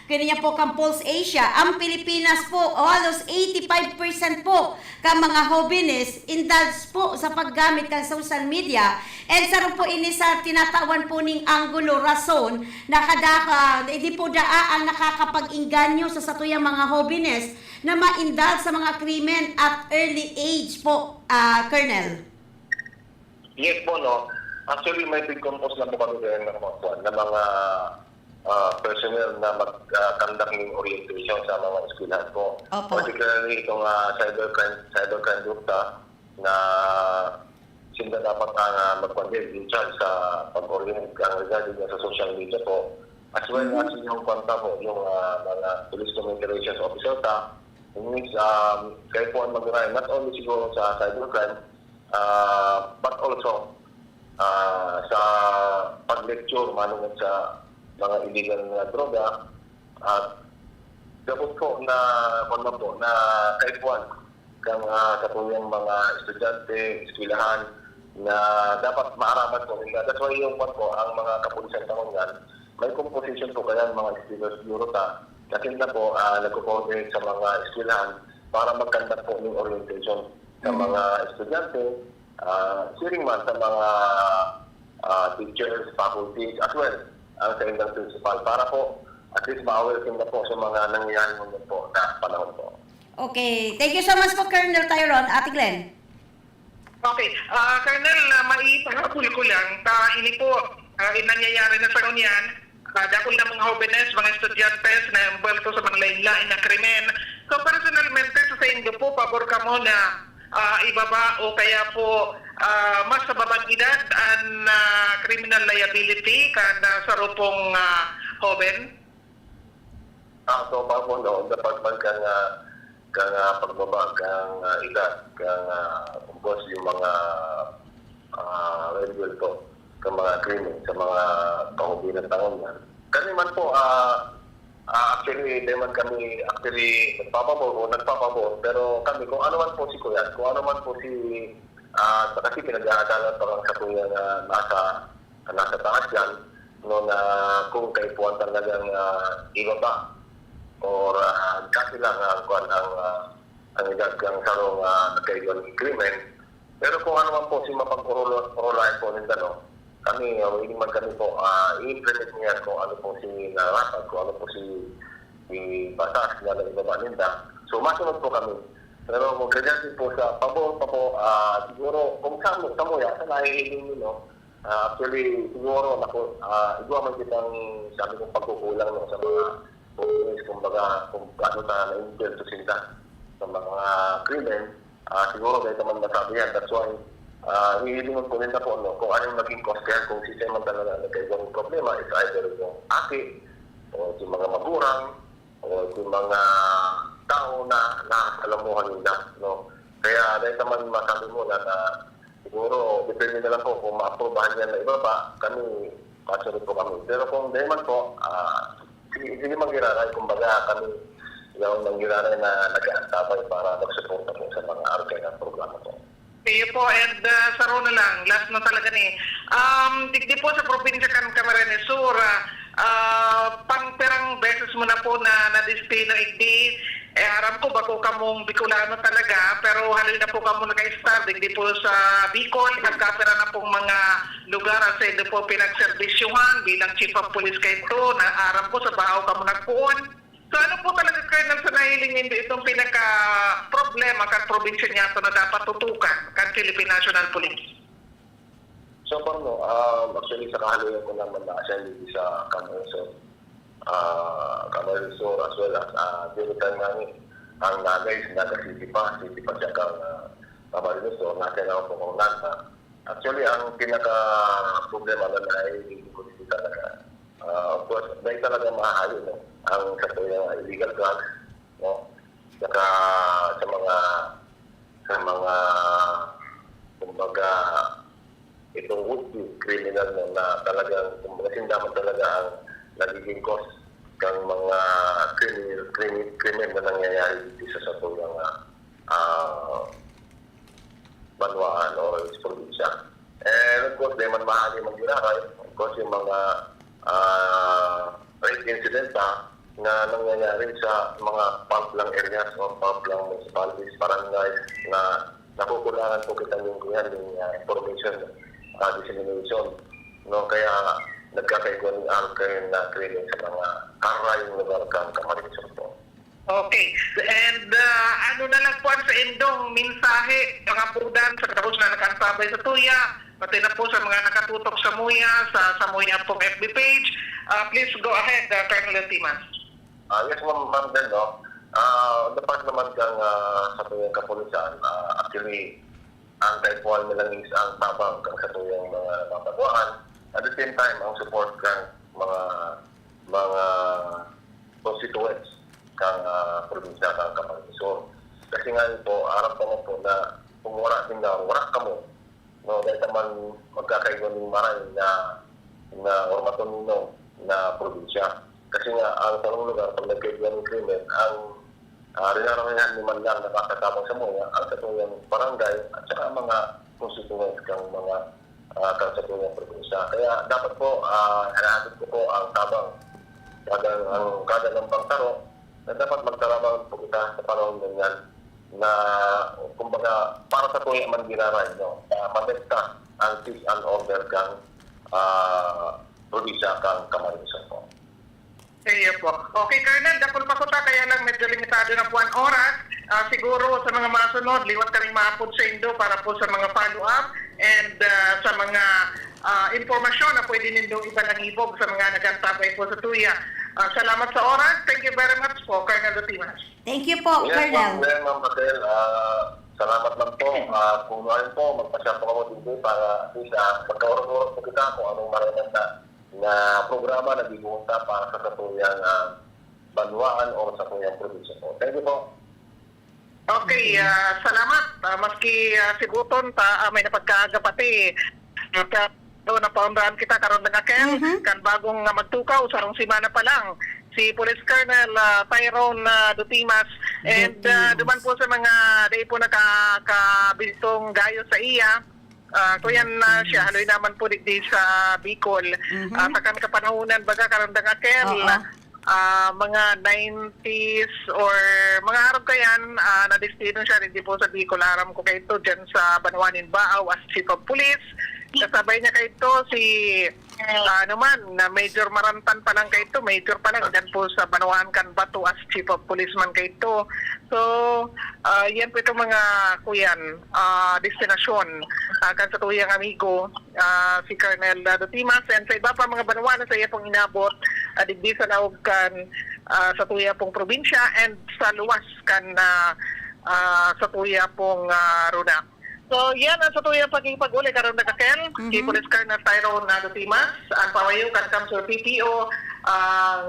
kanya po kang Pulse Asia. Ang Pilipinas po, halos 85% po ka mga hobines indulge po sa paggamit ng social media. And sa po ini sa tinatawan po ning anggulo rason na hindi po ang nakakapag-inganyo sa satuyang mga hobines na ma-indulge sa mga krimen at early age po, Colonel. Yes po, no. Actually, may big-compose na po kami rin ng mga personnel na mag-conduct ng orientation sa mga eskwelahan po. Opo. Particularly itong cybercrime group na sila dapat mag-conduct in charge sa pag-orient regarding sa social media po. As well as yung kwanta po, yung mga police communications officer in which kayo po ang mag-ride not only siguro sa cybercrime but also sa pag-lecture manunod sa mga illegal na droga at dapat po na kaipuan kang katuyang mga estudyante, eskwelahan na dapat maaraman po nila. That's why yung ang mga kapulisan tangongan, may composition po kaya mga eskwelahan bureau kasi na po nagko-coordinate sa mga eskwelahan para mag-conduct po ng orientation sa mga estudyante, sharing man sa mga teachers, faculties, as well ang sa indang principal para po at least ma-awaken na po sa mga nangyayari ngayon po na panahon po. Okay. Thank you so much po, Colonel Tyron. Ate Glenn. Okay, Colonel, maipahabol ko lang, ini po, nangyayari na sa kanyan, dakol na mga jóvenes, mga estudyantes na involved sa mga lain-lain na krimen. So personalmente sa inyo po, pabor ka mo na ibaba o kaya po mas sa babang edad ang criminal liability kada sa rupong joven? So pa po no, dapat man kang pagbaba kang edad, kang kumpos yung mga regular po, kang mga krimen sa mga kahubinan tangon yan. Kami man po, actually, di man kami actually nagpapabor, pero kami, kung ano man po si Kuya, kung ano man po si, kasi pinag-aadalan pa lang sa Kuya na nasa taas yan, no, na kung kayo po ang talagang ibaba, or kasi lang ang edad kang sarong nagkaiwan ng krimen. Pero kung ano man po si mapag-urulayan po nila, no, kami, hindi man kami po i-implement niya kung ano po si narapat, kung ano po si batas na ibaba nila. So, masunod po kami. Pero kung ganyan po sa pabor pa po, siguro, kung sa nahihiling nyo, actually, siguro, igwa man kitang sabi kong pagkukulang no, sa mga kumbaga, kung ano na-intel to sila sa mga krimen, siguro kahit naman masabi yan. That's why, hihilingon ko rin na po, no, kung ano yung maging cost yan, kung si man talaga nagkaibang problema, is either yung aki, o yung mga magurang, o yung mga tao na nakasalamuhan nila. No? Kaya dahil naman masabi mo na siguro, depende na lang po kung ma-aprobahan yan na ibaba, kami, kasunod po kami. Pero kung dahil man po, sige manggiraray, kumbaga kami yung manggiraray na nag-aantabay para magsuporta po sa mga arkay ng programa po. Iyo po, and sa Rona lang, last na talaga ni. Digdi po sa probinsya kan Camarines Sur, pangperang beses mo na po na na-display na igdi, aram ko bako kamong Bicolano talaga, pero halil na po kamo naka-star, digdi po sa Bicol, nagkapera na pong mga lugar at sa ito po pinagservisyuhan bilang Chief of Police kayo ito, na aram ko sa Bahaw kamo nagpuon. So ano po talaga kayo sa nahiling hindi itong pinaka-problema kan probinsya niya ito na dapat tutukan kan Philippine National Police? So, no, actually sa kahaluyan ko naman na-assign sa Camarines Sur as well as dinitan namin ang nanay na City pa siya kang Camarines Sur, nasa na po kong nasa. Actually, ang pinaka-problema na hindi ko dito talaga, of course, dahil talaga mahalo, no? Ang sa illegal drugs, no? Saka sa mga kumbaga itong would-be criminal na talagang kumbaga sindaman talaga ang nagiging cause ng mga krimen na nangyayari dito sa satuyang banwaan o probinsya. And of course, di man mahali mag-giraray. Of course, yung mga rape incident na nangyayari sa mga pump-lang areas o pump-lang municipalities, barangays na nakukulangan po kita yung information, dissemination. No? Kaya nagkakaigwa ng alkain na training sa mga karayong lugar kang Camarines po. Okay. And ano na lang po ang sa indong mensahe, mga pudan sa katapos na nakaantabay sa tuya, pati na po sa mga nakatutok sa Muya, sa Muya pong FB page. Please go ahead, Colonel Timas. Yes, ma'am din, no? Dapat naman kang sa tuyang kapulisan, actually, ang type 1 nilang is ang tabang kang sa tuyang mga mapagawan. At the same time, ang support kang mga constituents kang probinsya, kang Camarines Sur. Kasi nga ito, harap ka mo po na kung wala ka mo, no, dahil naman magkakaigwa ng maray na or matunino na probinsya. Kasi nga, ang tanong lugar, pag nagkaigwa ng krimen, ang rinaramihan ni man lang nakakatabang sa mga, ang satuyang barangay at saka mga constituents kang mga kang satuyang probinsya. Kaya dapat po, hanahatid ko po ang tabang kada ng pangtaro na dapat magtarabang po kita sa panahon ganyan na kumbaga para sa tuyang man ginaray, no? Madekta ang peace and order kang probinsya kang Camarines po. Iyo po. Okay, Colonel, dakol pa ko ta, kaya lang medyo limitado na po ang oras. Siguro sa mga masunod, liwat ka rin maapod sa Indo para po sa mga follow-up and sa mga informasyon na pwede nindong ipanangibog sa mga nagantabay po sa tuya. Salamat sa oras. Thank you very much po, Colonel Dutimas. Thank you po, Yes, Colonel. Ma'am Patel. Salamat lang po. Kung ano po, magpasya po ako dito para at least magkaurong-urong po kita kung anong marinan na programa na bibunta para sa katuyang banwaan o sa katuyang probinsya po. Thank you po. Okay, salamat. Maski si Buton, may napagkaaga pati. Doon na paundahan kita karon ng akel, kan bagong magtukaw, sarong simana pa lang. Si Police Colonel Tyrone Dutimas and duman po sa mga day po nakakabitong gayo sa iya. Kuyan siya, haloy naman po di sa Bicol. Takan kapanahunan baga karon ng akel. Mga 90s or mga harap kayan na destino siya hindi po sa Bicol. Aram ko kayo ito dyan sa Banwanin Baaw as Chief of Police. Kasabay niya kayo ito si na Major Marantan pa lang kayo ito, Major pa lang dyan po sa Banwaan Canbato as Chief of Policeman kayo ito. So yan po itong mga kuyan destinasyon kan sa tuyang amigo si Colonel Dutimas and sa iba pa mga Banwaan sa iya pong inabot digdi sa laog kan sa tuya pong probinsya and sa luwas kan sa tuya pong Runa. So yan ang sa tuya paging pag-uli karon nagakel si Police Colonel Tyrone Dutimas ang pawayo kan kamso PPO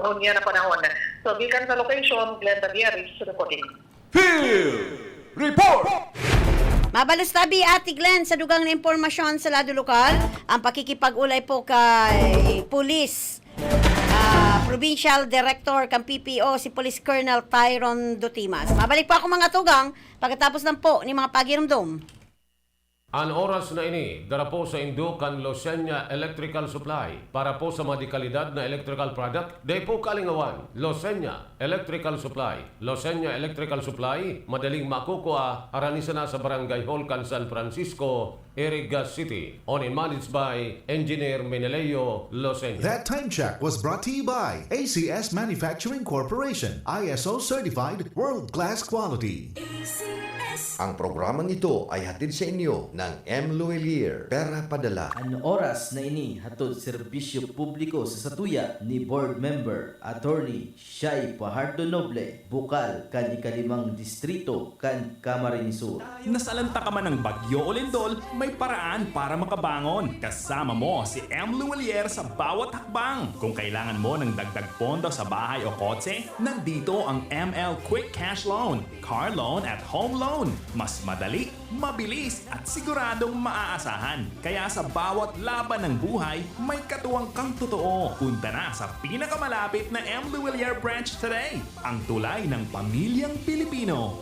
ngunya na panahon. So gikan sa location Glenda Diaris reporting. Field Report! Mabalos tabi, Ate Glenn, sa dugang na impormasyon sa lado lokal, ang pakikipag-ulay po kay Police Provincial Director kang PPO si Police Colonel Tyrone Dutimas. Mabalik po ako mga tugang pagkatapos lang po ni mga pagirumdum. Ang oras na ini, dara po sa Indukan Losenya Electrical Supply para po sa mga dekalidad na electrical product, day po kalingawan, Losenya Electrical Supply. Losenya Electrical Supply, madaling makukuha, aranisa na sa Barangay Hall, San Francisco, Iriga City. Owned and managed by Engineer Meneleo Losenya. That time check was brought to you by ACS Manufacturing Corporation, ISO certified world-class quality. Ang programang ito ay hatid sa inyo ng M. Luelier, Pera Padala. Ang oras na ini hatod serbisyo publiko sa satuya ni Board Member Attorney Shai Pajardo Noble, bukal kan ikalimang distrito kan Camarines Sur. Nasalanta ka man ng bagyo o lindol, may paraan para makabangon. Kasama mo si M. Luelier sa bawat hakbang. Kung kailangan mo ng dagdag pondo sa bahay o kotse, nandito ang ML Quick Cash Loan, Car Loan at Home Loan. Mas madali, mabilis at siguradong maaasahan. Kaya sa bawat laban ng buhay, may katuwang kang totoo. Punta na sa pinakamalapit na M. Luelier branch today. Ang tulay ng pamilyang Pilipino.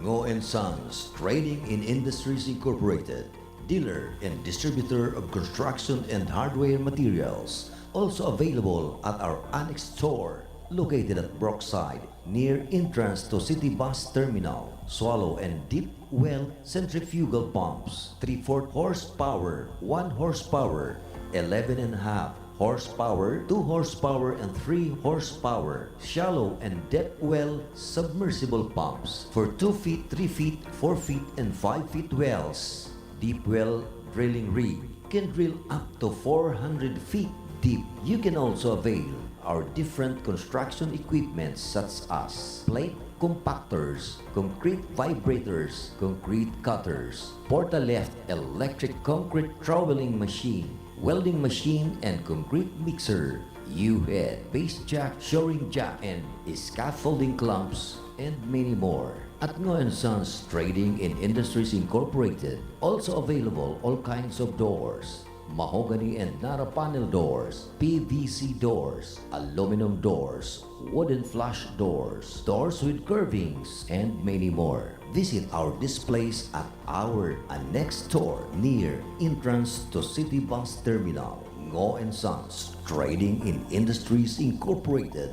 Ngo & Sons Trading in Industries Incorporated, dealer and distributor of construction and hardware materials. Also available at our annex store located at Brookside, near entrance to City Bus Terminal. Swallow and Deep Well Centrifugal Pumps, 3/4 horsepower, 1 horsepower, 11.5 horsepower, 2 horsepower and 3 horsepower. Shallow and Depth Well Submersible Pumps for 2 feet, 3 feet, 4 feet and 5 feet wells. Deep Well Drilling Rig can drill up to 400 feet deep. You can also avail our different construction equipments such as plate compactors, concrete vibrators, concrete cutters, porta-left electric concrete troweling machine, welding machine and concrete mixer, U-head, base jack, shoring jack, and scaffolding clamps, and many more. At Ngo & Sons Trading in Industries Incorporated, also available all kinds of doors, mahogany and Nara panel doors, PVC doors, aluminum doors, wooden flush doors, doors with curvings, and many more. Visit our displays at our annex store near entrance to City Bus Terminal. Ngo & Sons Trading in Industries Incorporated.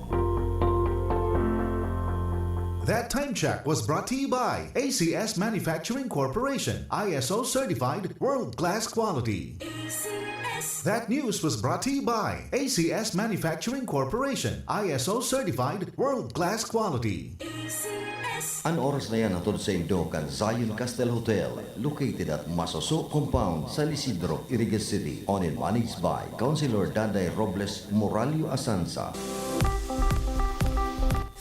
That time check was brought to you by ACS Manufacturing Corporation, ISO certified world-class quality. That news was brought to you by ACS Manufacturing Corporation, ISO certified world-class quality. Ang oras na yan atod sa Indokan Zion Castle Hotel, located at Masoso Compound sa Isidro, Irigas City, owned and managed by Councilor Danday Robles Moralio Asanza.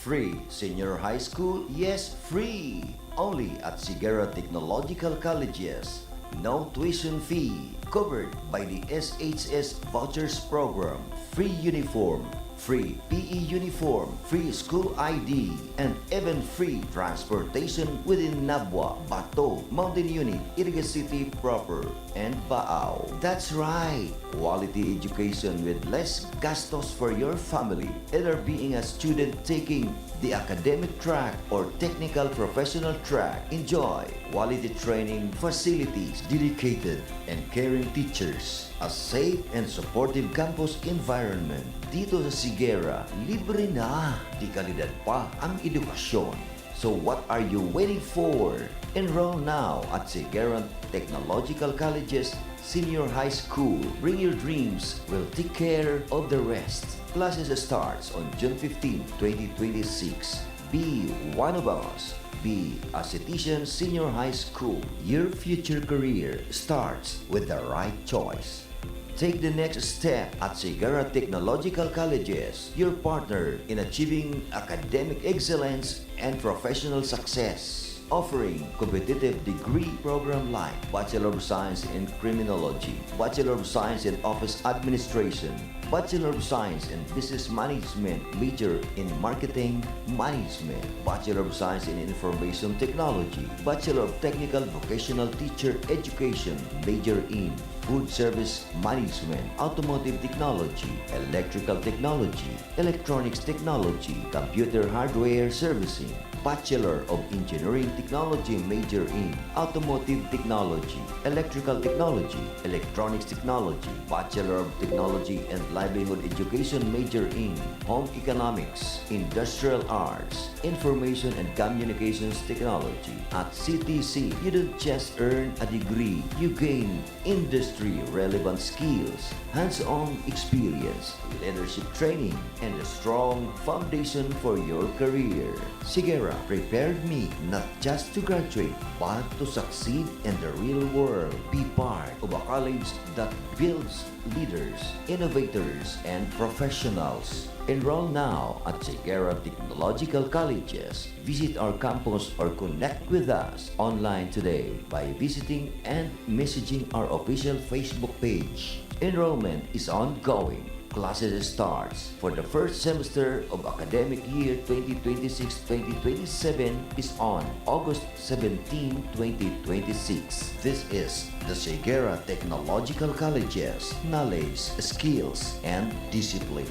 Free senior high school? Yes, free! Only at Sigara Technological Colleges. No tuition fee. Covered by the SHS Vouchers Program. Free uniform. Free PE uniform, free school ID, and even free transportation within Nabwa, Bato, Mountain Unit, Irigas City proper, and Baao. That's right! Quality education with less gastos for your family, either being a student taking the academic track or technical professional track. Enjoy quality training facilities, dedicated and caring teachers, a safe and supportive campus environment. Dito sa Sigara, libre na. Di kalidad pa ang edukasyon. So what are you waiting for? Enroll now at Sigara Technological Colleges Senior High School. Bring your dreams. We'll take care of the rest. Classes starts on June 15, 2026. Be one of us. Be a Citizen Senior High School. Your future career starts with the right choice. Take the next step at Sigara Technological Colleges, your partner in achieving academic excellence and professional success. Offering competitive degree program like Bachelor of Science in Criminology, Bachelor of Science in Office Administration, Bachelor of Science in Business Management, major in Marketing Management, Bachelor of Science in Information Technology, Bachelor of Technical Vocational Teacher Education, major in Food Service Management, Automotive Technology, Electrical Technology, Electronics Technology, Computer Hardware Servicing, Bachelor of Engineering Technology, major in Automotive Technology, Electrical Technology, Electronics Technology, Bachelor of Technology and Livelihood Education, major in Home Economics, Industrial Arts, Information and Communications Technology. At CTC, you don't just earn a degree, you gain industry-relevant skills, hands-on experience, leadership training, and a strong foundation for your career. Sigara prepared me not just to graduate, but to succeed in the real world. Be part of a college that builds leaders, innovators, and professionals. Enroll now at Sigara Technological Colleges. Visit our campus or connect with us online today by visiting and messaging our official Facebook page. Enrollment is ongoing. Classes starts for the first semester of academic year 2026-2027 is on August 17, 2026. This is the Sigara Technological Colleges, knowledge, skills, and discipline.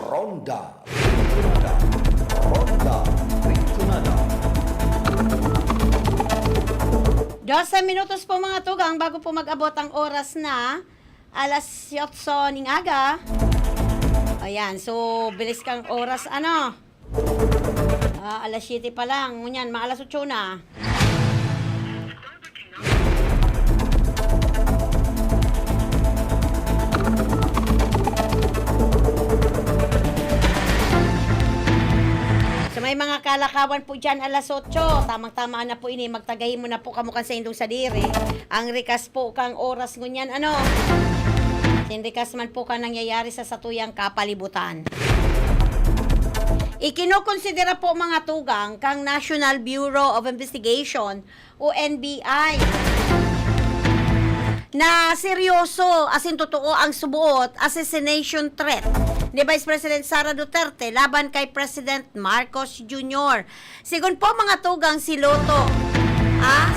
Ronda Rinconada. Ronda Rinconada. 12 minutos po mga tugang bago po mag-abot ang oras na alas 8 ning aga. Ayan, so bilis kang oras ano. Alas 7 pa lang. Ngunyan, mga alas 8 na. May mga kalakawan po dyan alas 8. Tamang-tama na po ini. Magtagahin mo na po kamukan sa indong sadiri. Ang rikas po kang oras ngunyan ano. Sinrikas man po ka nangyayari sa satuyang kapalibutan. Ikinukonsidera po mga tugang kang National Bureau of Investigation o NBI na seryoso as in totoo ang subuot assassination threat ni Vice President Sara Duterte laban kay President Marcos Jr. Sigun po mga tugang si Lotto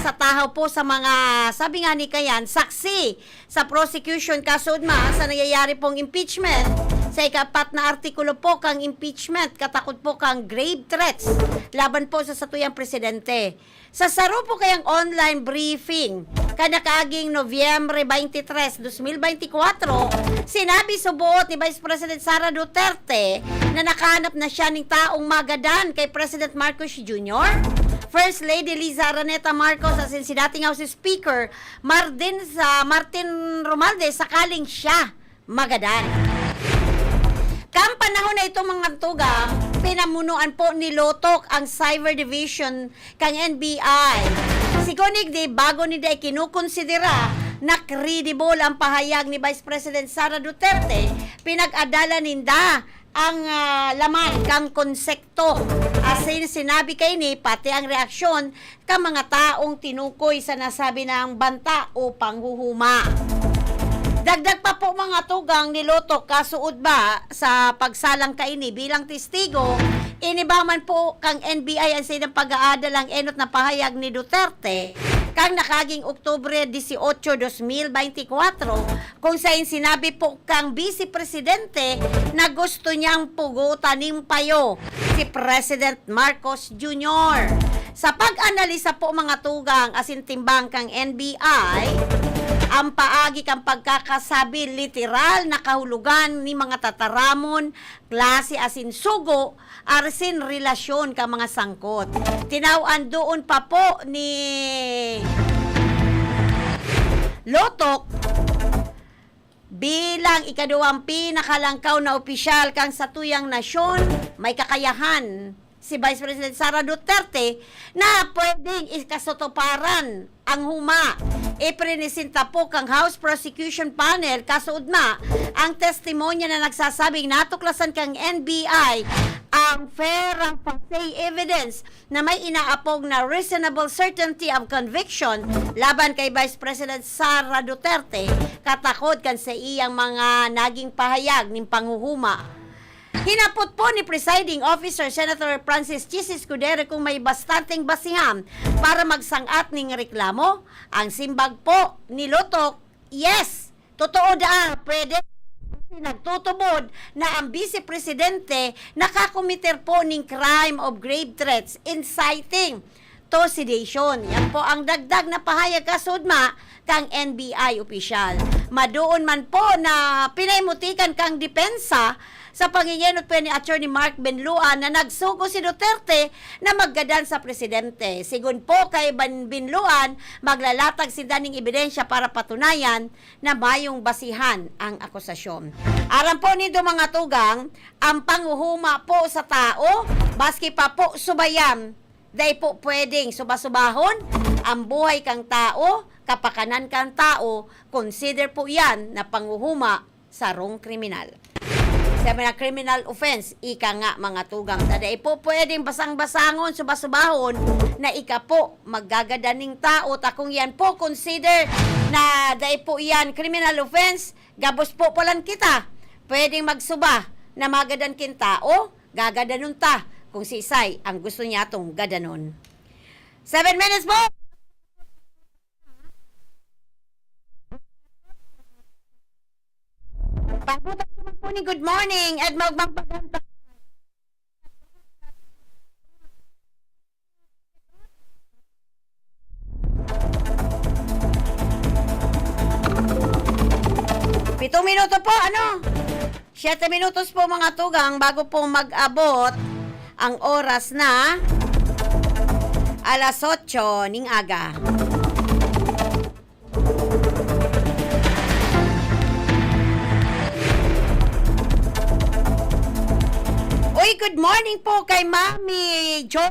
sa tahaw po sa mga sabi nga ni Kayan saksi sa prosecution kasudma sa nangyayari pong impeachment sa ikapat na artikulo po kang impeachment katakot po kang grave threats laban po sa satuyang presidente. Sa saro po kayang online briefing kada kaaging Nobyembre 23, 2024, sinabi subuot ni Vice President Sara Duterte na nakahanap na siya ng taong magadan kay President Marcos Jr., First Lady Liza Araneta Marcos at si dating House Speaker Martin Romualdez sakaling siya magadan. Kampanahon na itong mga tugang, pinamunuan po ni Lotok ang Cyber Division kang NBI. Sigunig di bago ni day kinukonsidera na credible ang pahayag ni Vice President Sara Duterte, pinag-adala ninda ang laman kang konsekto. Asin sinabi kay ni pati ang reaksyon ka mga taong tinukoy sa nasabi ng banta o panghuhuma. Dagdag pa po mga tugang ni Lotok kasuod ba sa pagsalang kaini bilang testigo, inibaman po kang NBI ang sinang pag-aadal ang enot na pahayag ni Duterte kang nakaging Oktubre 18, 2024 kung saan sinabi po kang Vice Presidente na gusto niyang pugutan ng payo si President Marcos Jr. Sa pag-analisa po mga tugang asin timbang kang NBI, ang paagi kang pagkakasabi literal na kahulugan ni mga tataramon, klase asin sugo, arsin relasyon ka mga sangkot. Tinawan doon pa po ni Lotok bilang ikaduwang pinakalangkaw na opisyal kang sa tuyang nasyon, may kakayahan si Vice President Sara Duterte na pwedeng ikasutuparan ang huma. Iprinisinta po kang House Prosecution Panel kasuod na ang testimonya na nagsasabing natuklasan kang NBI ang fair and say evidence na may inaapog na reasonable certainty of conviction laban kay Vice President Sara Duterte katakod kan sa iyang mga naging pahayag ng panghuhuma. Hinapot po ni Presiding Officer Senator Francis Chis Escudero kung may bastanteng basihan para magsangat ng reklamo. Ang simbag po ni Lotok, yes, totoo da, pwede. Nagtutubod na ang Vice Presidente nakakomiter po ng crime of grave threats inciting to sedation. Yan po ang dagdag na pahayag kasudma kang NBI opisyal. Madoon man po na pinaimutikan kang depensa sa pangingenot po ni Attorney Mark Benluan na nagsugo si Duterte na maggadan sa presidente. Sigun po kay Benluan, maglalatag si daning ebidensya para patunayan na mayong basihan ang akusasyon. Aram po nito mga tugang, ang panghuhuma po sa tao, baski pa po subayan, dahil po pwedeng subasubahon ang buhay kang tao, kapakanan kang tao, consider po yan na panghuhuma sa rong kriminal. Sa mga criminal offense, ika nga mga tugang. Taday po pwedeng basang-basangon, subasubahon na ika po maggagadaning tao. Takong yan po consider na dahi po yan criminal offense, gabos po palan kita. Pwedeng magsuba na magadan kin tao, gagadanun ta kung si Isay ang gusto niya itong gadanon. 7 minutes po! Pagbutan naman po ni good morning at magpagpaganta. Pitong minuto po, 7 minutos po mga tugang bago po mag-abot ang oras na alas 8 ning aga. Uy, good morning po kay Mami Jo.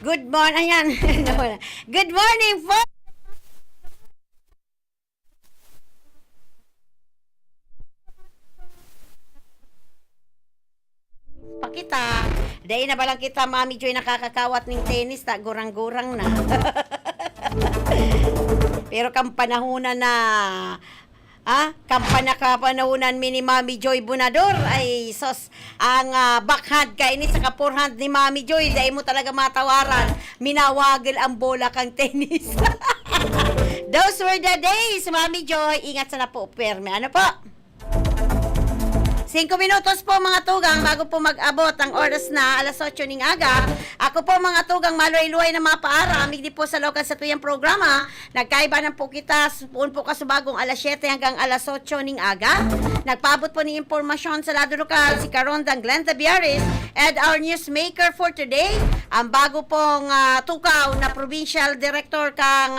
Good morning, ayan. Good morning po. Pakita. Dahil na balang kita, Mami Joy, nakakakawat ng tennis, ta gurang-gurang na. Pero kampanahunan na kampanahunan ni Mami Joy Bunador ay sos ang backhand ka ini sa kapurhand ni Mami Joy dahil mo talaga matawaran minawagil ang bola kang tennis. Those were the days, Mami Joy. Ingat sana po, perme. Ano po? 5 minutos po mga tugang bago po mag-abot ang oras na alas 8 ning aga. Ako po mga tugang maluay-luay na mga paara. Amig di po sa lokal sa tuyang programa. Nagkaiba na po kita. Puun po kasubagong alas 7 hanggang alas 8 ning aga. Nagpaabot po ni impormasyon sa lado lokal si Carondang Glenda Biaris and our newsmaker for today. Ang bago pong tukaw na provincial director kang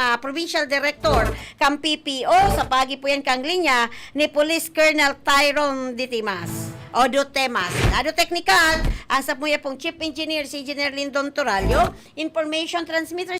PPO sa pagi po yan kang linya ni Police Colonel Tyrone Ditimas o Dutemas. Lado technical, ang sa pong Chief Engineer si Engineer Lindon Toralio, information transmitter